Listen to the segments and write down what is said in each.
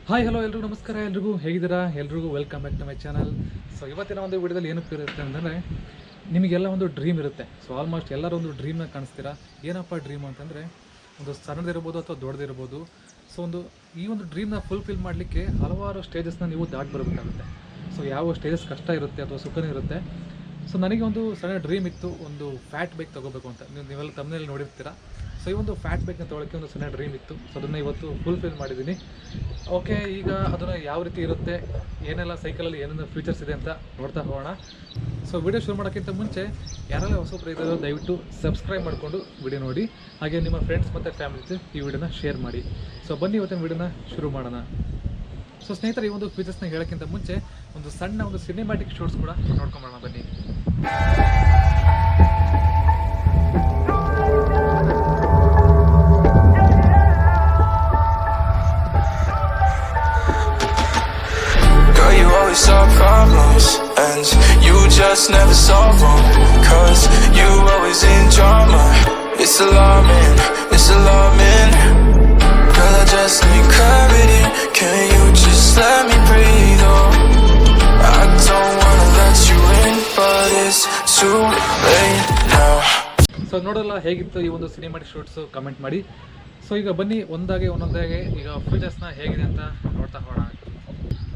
Hi hello ಎಲ್ರಿಗೂ ನಮಸ್ಕಾರ. ಎಲ್ರಿಗೂ ಹೇಗಿದ್ದೀರಾ? ಎಲ್ರಿಗೂ welcome back to my channel. So ಇವತ್ತಿನ ಒಂದು ವಿಡಿಯೋದಲ್ಲಿ ಏನಕ್ಕೆ ಇರುತ್ತೆ ಅಂದರೆ, ನಿಮಗೆಲ್ಲ ಒಂದು ಡ್ರೀಮ್ ಇರುತ್ತೆ. ಸೊ ಆಲ್ಮೋಸ್ಟ್ ಎಲ್ಲರೂ ಒಂದು ಡ್ರೀಮ್ನ ಕಾಣಿಸ್ತೀರಾ. ಏನಪ್ಪ ಡ್ರೀಮ್ ಅಂತಂದರೆ, ಒಂದು ಸಣ್ಣದಿರ್ಬೋದು ಅಥವಾ ದೊಡ್ಡದಿರ್ಬೋದು. ಸೊ ಈ ಒಂದು ಡ್ರೀಮ್ನ ಫುಲ್ಫಿಲ್ ಮಾಡಲಿಕ್ಕೆ ಹಲವಾರು ಸ್ಟೇಜಸ್ನ ನೀವು ದಾಟಿ ಬರಬೇಕಾಗುತ್ತೆ. ಸೊ ಯಾವ ಸ್ಟೇಜಸ್ ಕಷ್ಟ ಇರುತ್ತೆ ಅಥವಾ ಸುಖನೂ ಇರುತ್ತೆ. ಸೊ ನನಗೆ ಒಂದು ಸಣ್ಣ ಡ್ರೀಮ್ ಇತ್ತು, ಒಂದು ಫ್ಯಾಟ್ ಬೈಕ್ ತೊಗೋಬೇಕು ಅಂತ. ನೀವೆಲ್ಲ ತಮ್ಮನೇಲಿ ನೋಡಿರ್ತೀರಾ. ಸೊ ಈ ಒಂದು ಫ್ಯಾಟ್ ಬೈಕ್ನ ತೊಗೊಳಕ್ಕೆ ಒಂದು ಸಣ್ಣ ಡ್ರೀಮ್ ಇತ್ತು. ಸೊ ಅದನ್ನು ಇವತ್ತು ಫುಲ್ಫಿಲ್ ಮಾಡಿದ್ದೀನಿ. ಓಕೆ, ಈಗ ಅದನ್ನು ಯಾವ ರೀತಿ ಇರುತ್ತೆ, ಏನೆಲ್ಲ ಸೈಕಲಲ್ಲಿ ಏನೇನು ಫೀಚರ್ಸ್ ಇದೆ ಅಂತ ನೋಡ್ತಾ ಹೋಗೋಣ. ಸೊ ವಿಡಿಯೋ ಶುರು ಮಾಡೋಕ್ಕಿಂತ ಮುಂಚೆ ಯಾರೆಲ್ಲ ಹೊಸಬ್ರು ಇದ್ದಾರೋ ದಯವಿಟ್ಟು ಸಬ್ಸ್ಕ್ರೈಬ್ ಮಾಡಿಕೊಂಡು ವಿಡಿಯೋ ನೋಡಿ. ಹಾಗೆ ನಿಮ್ಮ ಫ್ರೆಂಡ್ಸ್ ಮತ್ತು ಫ್ಯಾಮಿಲಿ ಜೊತೆ ಈ ವಿಡಿಯೋನ ಶೇರ್ ಮಾಡಿ. ಸೊ ಬನ್ನಿ ಇವತ್ತಿನ ವಿಡಿಯೋನ ಶುರು ಮಾಡೋಣ. ಸೊ ಸ್ನೇಹಿತರೆ, ಈ ಒಂದು ಫೀಚರ್ಸ್ನ ಹೇಳೋಕ್ಕಿಂತ ಮುಂಚೆ ಒಂದು ಸಣ್ಣ ಒಂದು ಸಿನಿಮ್ಯಾಟಿಕ್ ಶೂಟ್ಸ್ ಕೂಡ ನೋಡ್ಕೊಂಬೋಣ ಬನ್ನಿ. Solve problems and you just never solve them, 'cause you always in drama. It's alarming, it's alarming. Girl, I just need clarity. Can you just let me breathe? Oh, I don't wanna let you in, but it's too late now. So ನೋಡಲ್ಲ ಹೇಗಿತ್ತು ಈ ಒಂದು cinematic shoots, comment ಮಾಡಿ. So ಈಗ ಬನ್ನಿ ಒಂದೊಂದಾಗೆ ಈಗ ಫೀಚರ್ಸ್ನ ಹೇಗಿದೆ ಅಂತ ನೋಡ್ತಾ ಹೋಗೋಣ.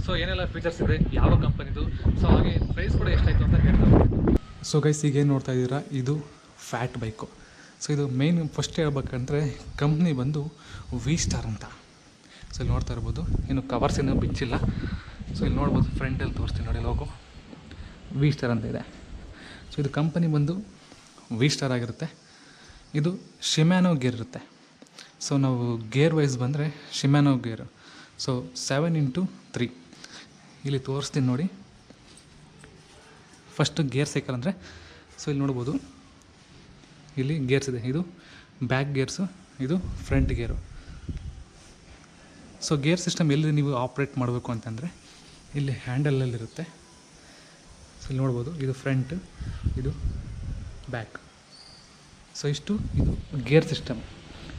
ಸೊ ಏನೆಲ್ಲ ಫೀಚರ್ಸ್ ಇದೆ, ಯಾವ ಕಂಪನಿದು, ಸೊ ಹಾಗೆ ಪ್ರೈಸ್ ಕೂಡ ಎಷ್ಟಾಯಿತು ಅಂತ ಹೇಳ್ತಾ ಹೋಗ್ತೀನಿ. ಸೊ ಗೈಸ್, ಈಗ ಏನು ನೋಡ್ತಾ ಇದ್ದೀರಾ, ಇದು ಫ್ಯಾಟ್ ಬೈಕು. ಸೊ ಇದು ಮೇನ್ ಫಸ್ಟ್ ಹೇಳ್ಬೇಕಂದ್ರೆ ಕಂಪ್ನಿ ಬಂದು ವಿ ಸ್ಟಾರ್ ಅಂತ. ಸೊ ಇಲ್ಲಿ ನೋಡ್ತಾ ಇರ್ಬೋದು, ಇನ್ನು ಕವರ್ಸ್ ಏನೂ ಬಿಚ್ಚಿಲ್ಲ. ಸೊ ಇಲ್ಲಿ ನೋಡ್ಬೋದು, ಫ್ರಂಟಲ್ಲಿ ತೋರಿಸ್ತೀನಿ ನೋಡಿ, ಲೋಗೋ ವಿ ಸ್ಟಾರ್ ಅಂತ ಇದೆ. ಸೊ ಇದು ಕಂಪನಿ ಬಂದು ವಿ ಸ್ಟಾರ್ ಆಗಿರುತ್ತೆ. ಇದು ಶಿಮ್ಯಾನೋ ಗೇರ್ ಇರುತ್ತೆ. ಸೊ ನಾವು ಗೇರ್ ವೈಸ್ ಬಂದರೆ ಶಿಮ್ಯಾನೋ ಗೇರು. ಸೊ 7x3 ಇಲ್ಲಿ ತೋರಿಸ್ತೀನಿ ನೋಡಿ. ಫಸ್ಟು ಗೇರ್ ಸೈಕಲ್ ಅಂದರೆ, ಸೊ ಇಲ್ಲಿ ನೋಡ್ಬೋದು, ಇಲ್ಲಿ ಗೇರ್ಸ್ ಇದೆ. ಇದು ಬ್ಯಾಕ್ ಗೇರ್ಸು, ಇದು ಫ್ರಂಟ್ ಗೇರು. ಸೊ ಗೇರ್ ಸಿಸ್ಟಮ್ ಎಲ್ಲಿ ನೀವು ಆಪ್ರೇಟ್ ಮಾಡಬೇಕು ಅಂತಂದರೆ ಇಲ್ಲಿ ಹ್ಯಾಂಡಲಲ್ಲಿರುತ್ತೆ. ಸೊ ಇಲ್ಲಿ ನೋಡ್ಬೋದು, ಇದು ಫ್ರಂಟ್, ಇದು ಬ್ಯಾಕ್. ಸೊ ಇಷ್ಟು ಇದು ಗೇರ್ ಸಿಸ್ಟಮ್.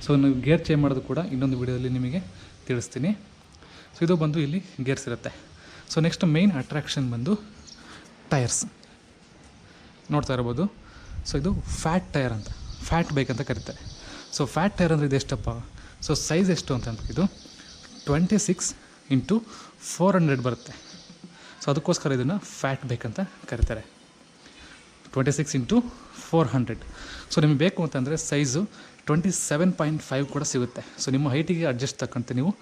ಸೊ ನೀವು ಗೇರ್ ಚೇಂಜ್ ಮಾಡೋದು ಕೂಡ ಇನ್ನೊಂದು ವಿಡಿಯೋದಲ್ಲಿ ನಿಮಗೆ ತಿಳಿಸ್ತೀನಿ. ಸೊ ಇದು ಬಂದು ಇಲ್ಲಿ ಗೇರ್ಸ್ ಇರುತ್ತೆ. ಸೊ ನೆಕ್ಸ್ಟ್ ಮೇನ್ ಅಟ್ರಾಕ್ಷನ್ ಬಂದು ಟೈರ್ಸ್ ನೋಡ್ತಾ ಇರ್ಬೋದು. ಸೊ ಇದು ಫ್ಯಾಟ್ ಟೈರ್ ಅಂತ, ಫ್ಯಾಟ್ ಬೈಕ್ ಅಂತ ಕರೀತಾರೆ. ಸೊ ಫ್ಯಾಟ್ ಟೈರ್ ಅಂದರೆ ಇದು ಎಷ್ಟಪ್ಪ, ಸೊ ಸೈಜ್ ಎಷ್ಟು ಅಂತಂದ್ರೆ ಇದು 26x400 ಬರುತ್ತೆ. ಸೊ ಅದಕ್ಕೋಸ್ಕರ ಇದನ್ನು ಫ್ಯಾಟ್ ಬೈಕ್ ಅಂತ ಕರೀತಾರೆ, 26x400. ಸೊ ನಿಮಗೆ ಬೇಕು ಅಂತಂದರೆ ಸೈಜು 27.5 ಕೂಡ ಸಿಗುತ್ತೆ. ಸೊ ನಿಮ್ಮ ಹೈಟಿಗೆ ಅಡ್ಜಸ್ಟ್ ತಕ್ಕಂತೆ ನೀವು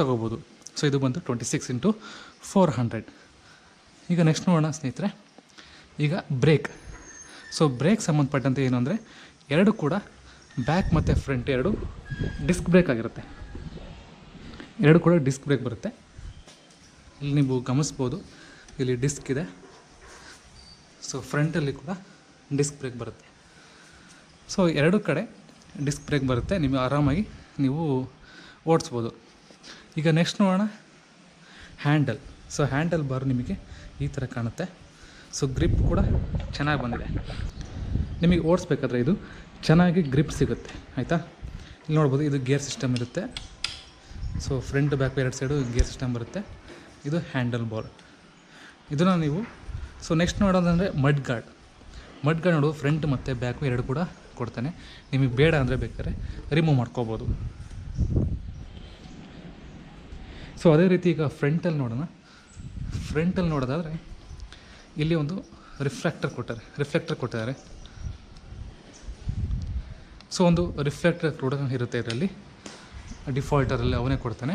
ತಗೋಬೋದು. ಸೊ ಇದು ಬಂದು 26x400. ಈಗ ನೆಕ್ಸ್ಟ್ ನೋಡೋಣ ಸ್ನೇಹಿತರೆ, ಈಗ ಬ್ರೇಕ್. ಸೊ ಬ್ರೇಕ್ ಸಂಬಂಧಪಟ್ಟಂತೆ ಏನು ಅಂದರೆ, ಎರಡು ಕೂಡ ಬ್ಯಾಕ್ ಮತ್ತು ಫ್ರಂಟ್ ಎರಡು ಡಿಸ್ಕ್ ಬ್ರೇಕ್ ಆಗಿರುತ್ತೆ. ಎರಡು ಕೂಡ ಡಿಸ್ಕ್ ಬ್ರೇಕ್ ಬರುತ್ತೆ. ಇಲ್ಲಿ ನೀವು ಗಮನಿಸ್ಬೋದು, ಇಲ್ಲಿ ಡಿಸ್ಕ್ ಇದೆ. ಸೊ ಫ್ರಂಟಲ್ಲಿ ಕೂಡ ಡಿಸ್ಕ್ ಬ್ರೇಕ್ ಬರುತ್ತೆ. ಸೊ ಎರಡು ಕಡೆ ಡಿಸ್ಕ್ ಬ್ರೇಕ್ ಬರುತ್ತೆ, ನಿಮಗೆ ಆರಾಮಾಗಿ ನೀವು ಓಡಿಸ್ಬೋದು. ಈಗ ನೆಕ್ಸ್ಟ್ ನೋಡೋಣ ಹ್ಯಾಂಡಲ್. ಸೊ ಹ್ಯಾಂಡಲ್ ಬಾರ್ ನಿಮಗೆ ಈ ಥರ ಕಾಣುತ್ತೆ. ಸೊ ಗ್ರಿಪ್ ಕೂಡ ಚೆನ್ನಾಗಿ ಬಂದಿದೆ. ನಿಮಗೆ ಓಡಿಸ್ಬೇಕಾದ್ರೆ ಇದು ಚೆನ್ನಾಗಿ ಗ್ರಿಪ್ ಸಿಗುತ್ತೆ, ಆಯಿತಾ. ಇಲ್ಲಿ ನೋಡ್ಬೋದು, ಇದು ಗೇರ್ ಸಿಸ್ಟಮ್ ಇರುತ್ತೆ. ಸೊ ಫ್ರಂಟ್ ಬ್ಯಾಕ್ ಎರಡು ಸೈಡು ಗೇರ್ ಸಿಸ್ಟಮ್ ಬರುತ್ತೆ. ಇದು ಹ್ಯಾಂಡಲ್ ಬಾರ್, ಇದನ್ನು ನೀವು. ಸೊ ನೆಕ್ಸ್ಟ್ ನೋಡೋದಂದರೆ ಮಡ್ ಗಾರ್ಡ್. ಮಡ್ ಗಾರ್ಡ್ ನೋಡು, ಫ್ರಂಟ್ ಮತ್ತು ಬ್ಯಾಕು ಎರಡು ಕೂಡ ಕೊಡ್ತಾನೆ. ನಿಮಗೆ ಬೇಡ ಅಂದರೆ ಬೇಕಾದ್ರೆ ರಿಮೂವ್ ಮಾಡ್ಕೋಬೋದು. ಸೊ ಅದೇ ರೀತಿ ಈಗ ಫ್ರಂಟಲ್ಲಿ ನೋಡೋಣ. ಫ್ರಂಟಲ್ಲಿ ನೋಡೋದಾದರೆ ಇಲ್ಲಿ ಒಂದು ರಿಫ್ಲೆಕ್ಟರ್ ಕೊಟ್ಟಿದ್ದಾರೆ. ಸೊ ಒಂದು ರಿಫ್ಲೆಕ್ಟರ್ ಕೂಡ ಇರುತ್ತೆ ಇದರಲ್ಲಿ, ಡಿಫಾಲ್ಟರಲ್ಲಿ ಅವನೇ ಕೊಡ್ತಾನೆ.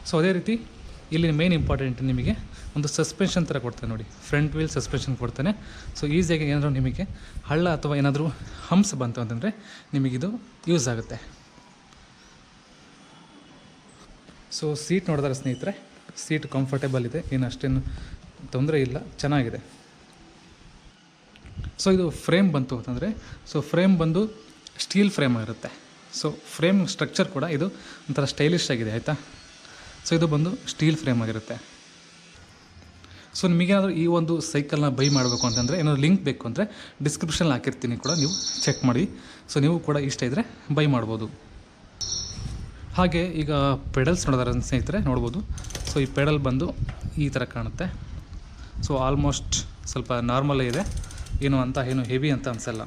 ಸೊ ಅದೇ ರೀತಿ ಇಲ್ಲಿ ಮೇನ್ ಇಂಪಾರ್ಟೆಂಟ್ ನಿಮಗೆ ಒಂದು ಸಸ್ಪೆನ್ಷನ್ ಥರ ಕೊಡ್ತಾನೆ ನೋಡಿ, ಫ್ರಂಟ್ ವೀಲ್ ಸಸ್ಪೆನ್ಷನ್ ಕೊಡ್ತಾನೆ. ಸೊ ಈಸಿಯಾಗಿ ಏನಾದರೂ ನಿಮಗೆ ಹಳ್ಳ ಅಥವಾ ಏನಾದರೂ ಹಂಪ್ಸ್ ಬಂತು ಅಂತಂದರೆ ನಿಮಗಿದು ಯೂಸ್ ಆಗುತ್ತೆ. ಸೊ ಸೀಟ್ ನೋಡಿದ್ರೆ ಸ್ನೇಹಿತರೆ, ಸೀಟ್ ಕಂಫರ್ಟೇಬಲ್ ಇದೆ, ಏನು ಅಷ್ಟೇನು ತೊಂದರೆ ಇಲ್ಲ, ಚೆನ್ನಾಗಿದೆ. ಸೊ ಇದು ಫ್ರೇಮ್ ಬಂತು ಅಂತಂದರೆ, ಸೊ ಫ್ರೇಮ್ ಬಂದು ಸ್ಟೀಲ್ ಫ್ರೇಮ್ ಆಗಿರುತ್ತೆ. ಸೊ ಫ್ರೇಮ್ ಸ್ಟ್ರಕ್ಚರ್ ಕೂಡ ಇದು ಒಂಥರ ಸ್ಟೈಲಿಶ್ ಆಗಿದೆ, ಆಯಿತಾ. ಸೊ ಇದು ಬಂದು ಸ್ಟೀಲ್ ಫ್ರೇಮ್ ಆಗಿರುತ್ತೆ. ಸೊ ನಿಮಗೇನಾದರೂ ಈ ಒಂದು ಸೈಕಲ್ನ ಬೈ ಮಾಡಬೇಕು ಅಂತಂದರೆ, ಏನಾದರೂ ಲಿಂಕ್ ಬೇಕು ಅಂದರೆ ಡಿಸ್ಕ್ರಿಪ್ಷನಲ್ಲಿ ಹಾಕಿರ್ತೀನಿ, ಕೂಡ ನೀವು ಚೆಕ್ ಮಾಡಿ. ಸೊ ನೀವು ಕೂಡ ಇಷ್ಟ ಇದ್ದರೆ ಬೈ ಮಾಡ್ಬೋದು. ಹಾಗೆ ಈಗ ಪೆಡಲ್ಸ್ ನೋಡಿದಾರೆ ಸ್ನೇಹಿತರೆ ನೋಡ್ಬೋದು. ಸೊ ಈ ಪೆಡಲ್ ಬಂದು ಈ ಥರ ಕಾಣುತ್ತೆ. ಸೊ ಆಲ್ಮೋಸ್ಟ್ ಸ್ವಲ್ಪ ನಾರ್ಮಲೇ ಇದೆ, ಏನು ಹೆವಿ ಅಂತ ಅನಿಸಲ್ಲ.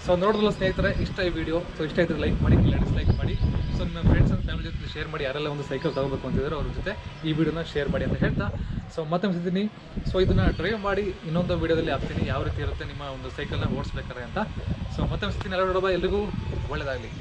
ಸೊ ನೋಡಿದ್ರಲ್ಲ ಸ್ನೇಹಿತರೆ, ಇಷ್ಟ ಈ ವಿಡಿಯೋ. ಸೊ ಇಷ್ಟ ಇದ್ರೆ ಲೈಕ್ ಮಾಡಿ, ಇಲ್ಲ ಡಿಸ್ಲೈಕ್ ಮಾಡಿ. ಸೊ ನಿಮ್ಮ ಫ್ರೆಂಡ್ಸ್ ಆ್ಯಂಡ್ ಫ್ಯಾಮಿಲಿ ಜೊತೆ ಶೇರ್ ಮಾಡಿ. ಯಾರೆಲ್ಲ ಒಂದು ಸೈಕಲ್ ತೊಗೋಬೇಕು ಅಂತಿದ್ರೆ ಅವ್ರ ಜೊತೆ ಈ ವಿಡಿಯೋನ ಶೇರ್ ಮಾಡಿ ಅಂತ ಹೇಳ್ತಾ, ಸೊ ಮತ್ತೆ ಮುಗಿಸಿದ್ದೀನಿ. ಸೊ ಇದನ್ನು ಡ್ರೈವ್ ಮಾಡಿ ಇನ್ನೊಂದು ವಿಡಿಯೋದಲ್ಲಿ ಹಾಕ್ತೀನಿ, ಯಾವ ರೀತಿ ಇರುತ್ತೆ ನಿಮ್ಮ ಒಂದು ಸೈಕಲ್ನ ಓಡಿಸ್ಬೇಕಾರೆ ಅಂತ. ಸೊ ಮತ್ತೆ ಮುಗಿಸ್ತೀನಿ. ಎಲ್ಲರಿಗೂ ಒಳ್ಳೆಯದಾಗಲಿ.